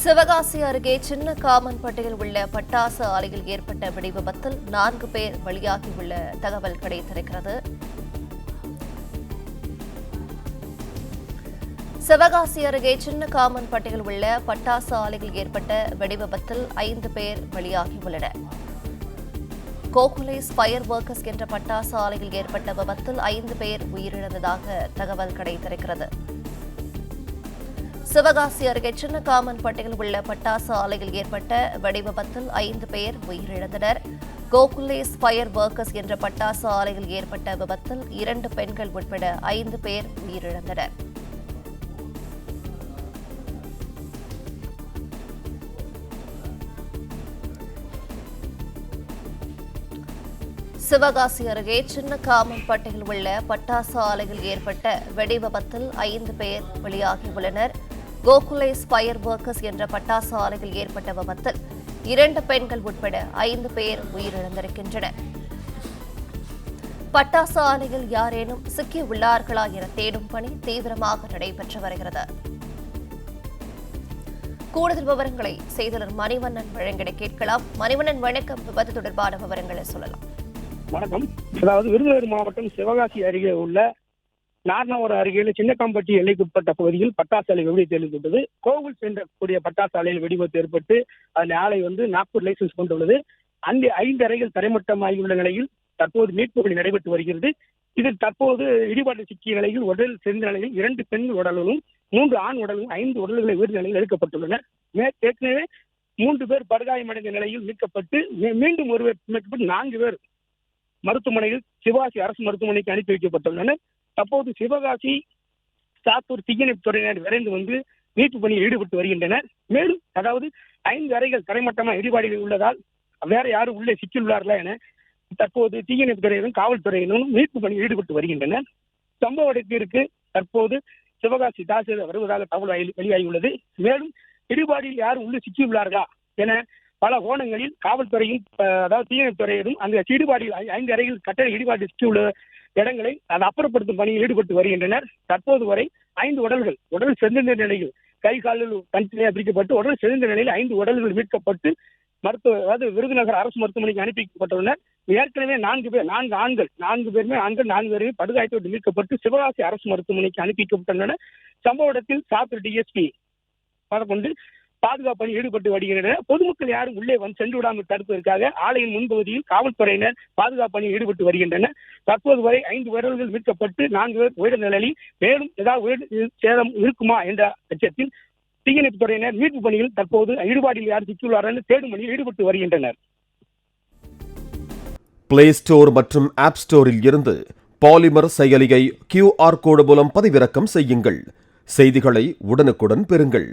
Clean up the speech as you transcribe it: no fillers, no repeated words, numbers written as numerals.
சிவகாசி அருகே சின்ன காமன்பட்டியில் உள்ள பட்டாசு ஆலையில் ஏற்பட்ட வெடி விபத்தில் 4 பேர் பலியாகியுள்ள தகவல் கிடைத்திருக்கிறது. சிவகாசி அருகே சின்ன காமன்பட்டியில் உள்ள பட்டாசு ஆலையில் ஏற்பட்ட வெடி விபத்தில் 5 பேர் பலியாகியுள்ளனர். கோகுலேஸ் ஃபயர் ஒர்க்கர்ஸ் என்ற பட்டாசு ஆலையில் ஏற்பட்ட விபத்தில் 5 பேர் உயிரிழந்ததாக தகவல் கிடைத்திருக்கிறது. சிவகாசி அருகே சின்ன காமன்பட்டியில் உள்ள பட்டாசு ஆலையில் ஏற்பட்ட வெடி விபத்தில் 5 பேர் உயிரிழந்தனர். கோகுலேஸ் ஃபயர் ஒர்க்கர்ஸ் என்ற பட்டாசு ஆலையில் ஏற்பட்ட விபத்தில் 2 பெண்கள் உட்பட 5 பேர் உயிரிழந்தனர். சிவகாசி அருகே சின்ன காமன்பட்டியில் உள்ள பட்டாசு ஆலையில் ஏற்பட்ட வெடி விபத்தில் 5 பேர் பலியாகியுள்ளனர். கோகுலேஸ் ஃபயர் ஒர்க்கர்ஸ் என்ற பட்டாசு ஆலையில் ஏற்பட்ட விபத்தில் 2 பெண்கள் உட்பட 5 பேர் உயிரிழந்திருக்கின்றனர். பட்டாசு ஆலையில் யாரேனும் சிக்கியுள்ளார்களா என தேடும் பணி தீவிரமாக நடைபெற்று வருகிறது. கூடுதல் விவரங்களை செய்தியாளர் மணிவண்ணன் வழங்கிட கேட்கலாம். மணிவண்ணன், வணக்கம். விபத்து தொடர்பான விவரங்களை சொல்லலாம். வணக்கம். அதாவது விருதுநகர் மாவட்டம் சிவகாசி அருகே உள்ள நார்னவரம் அருகே சின்னக்காம்பட்டி எல்லைக்குட்பட்ட பகுதியில் பட்டாசு ஆலை வெடிவிபத்து ஏற்பட்டது. கோவில் சென்றக்கூடிய பட்டாசு ஆலையில் வெடிவிபத்து ஏற்பட்டு அந்த ஆலை நாக்பூர் லைசன்ஸ் கொண்டுள்ளது. அந்த 5 அறைகள் தரைமட்டமாகியுள்ள நிலையில் தற்போது மீட்பு பணி நடைபெற்று வருகிறது. இதில் தற்போது இடிபாட்டில் சிக்கிய நிலையில் உடல் சென்ற நிலையில் 2 பெண்கள் உடலும் 3 ஆண் உடலும் 5 உடல்களை வேறு நிலையில் எடுக்கப்பட்டுள்ளன. ஏற்கனவே 3 பேர் படுகாயமடைந்த நிலையில் மீட்கப்பட்டு மீண்டும் ஒருவர் மீட்கப்பட்டு 4 பேர் மருத்துவமனையில் சிவகாசி அரசு மருத்துவமனைக்கு அனுப்பி வைக்கப்பட்டுள்ளனர். தற்போது சிவகாசி சாத்தூர் தீயணைப்பு துறையினர் விரைந்து மீட்பு பணியில் ஈடுபட்டு வருகின்றனர். மேலும் அதாவது 5 அறைகள் தரைமட்டமாக இடிபாடுகள் உள்ளதால் வேற யாரும் உள்ளே சிக்கியுள்ளார்களா என தற்போது தீயணைப்பு துறையினரும் காவல்துறையினரும் மீட்பு பணியில் ஈடுபட்டு வருகின்றனர். சம்பவ இடத்திற்கு தற்போது சிவகாசி தாசில்தார் வருவதாக தகவல் வெளியாகியுள்ளது. மேலும் இடிபாடியில் யாரும் உள்ளே சிக்கியுள்ளார்களா என பல கோணங்களில் காவல்துறையும் அதாவது தீயணைப்பு துறையினரும் அந்த இடிபாடியில் 5 அறைகள் கட்டட இடிபாடு சிக்கியுள்ள இடங்களை அதை அப்புறப்படுத்தும் பணியில் ஈடுபட்டு வருகின்றனர். தற்போது வரை 5 உடல் செறிந்த நிலையில் கை காலில் தனித்தனியாக பிரிக்கப்பட்டு உடல் செறிந்த நிலையில் 5 உடல்கள் மீட்கப்பட்டு அதாவது விருதுநகர் அரசு மருத்துவமனைக்கு அனுப்பி வைக்கப்பட்டுள்ளனர். ஏற்கனவே 4 பேர் 4 ஆண்கள் 4 பேருமே ஆண்கள் 4 பேருமே படுகாயத்தோடு மீட்கப்பட்டு சிவகாசி அரசு மருத்துவமனைக்கு அனுப்பி வைக்கப்பட்டுள்ளனர். சம்பவ இடத்தில் சாத்தூர் டிஎஸ்பி கொண்டு பாதுகாப்பு பணி ஈடுபட்டு வருகின்றனர். பொதுமக்கள் யாரும் உள்ளே சென்று விடாமல் தடுப்பதற்காக ஆலையின் முன்பகுதியில் காவல்துறையினர் பாதுகாப்பு பணியில் ஈடுபட்டு வருகின்றனர். தற்போது வரை 5 உடல்கள் மீட்கப்பட்டு 4 பேர் உயிர் நிலையில் மேலும் ஏதாவது உயிர் சேதம் இருக்குமா என்ற பட்சத்தில் தீயணைப்பு துறையினர் மீட்பு பணியில் தற்போது இடுபாடில் யார் சிக்கியுள்ளார்கள் தேடும் பணியில் ஈடுபட்டு வருகின்றனர். பிளே ஸ்டோர் மற்றும் ஆப் ஸ்டோரில் இருந்து பாலிமர் செயலியை QR கோடு மூலம் பதிவிறக்கம் செய்யுங்கள். செய்திகளை உடனுக்குடன் பெறுங்கள்.